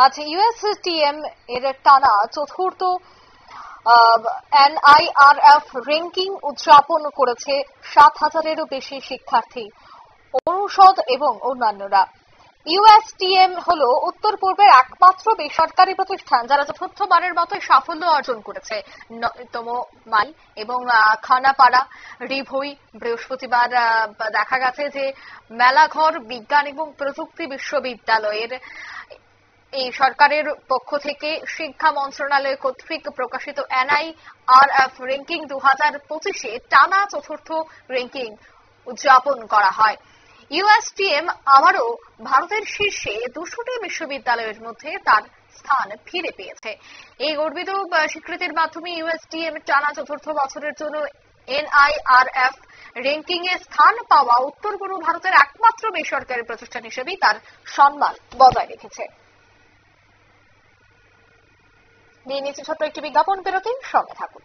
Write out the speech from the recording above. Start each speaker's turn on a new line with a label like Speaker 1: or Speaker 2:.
Speaker 1: আজ ইউএসটিএম এর টানা চতুর্থ এনআইআরএফ র্যাঙ্কিং উদযাপন করেছে ৭,০০০-এরও বেশি শিক্ষার্থী, অনুষদ এবং অন্যান্যরা। ইউএসটিএম হলো উত্তর পূর্বের একমাত্র বেসরকারি প্রতিষ্ঠান যারা চতুর্থবারের মতো সাফল্য অর্জন করেছে। নয়তম মাইল এবং খানাপাড়া, রিভই বৃহস্পতিবার দেখা গেছে যে মেলাঘর বিজ্ঞান এবং প্রযুক্তি বিশ্ববিদ্যালয়ের এই সরকারের পক্ষ থেকে শিক্ষা মন্ত্রণালয় কর্তৃক প্রকাশিত এনআইআরএফ র্যাঙ্কিং 2025-এ টানা চতুর্থ র্যাঙ্কিং উদযাপন করা হয়। ইউএসটিএম আবারও ভারতের শীর্ষে 200টি বিশ্ববিদ্যালয়ের মধ্যে তার স্থান ফিরে পেয়েছে। এই গর্বিত স্বীকৃতির মাধ্যমে ইউএসটিএম টানা চতুর্থ বছরের জন্য এনআইআরএফ র্যাঙ্কিং এ স্থান পাওয়া উত্তর পূর্ব ভারতের একমাত্র বেসরকারি প্রতিষ্ঠান হিসেবেই তার সম্মান বজায় রেখেছে। নিয়ে নিচ্ছে ছোট্ট একটি বিজ্ঞাপন বিরতি, সঙ্গে থাকুন।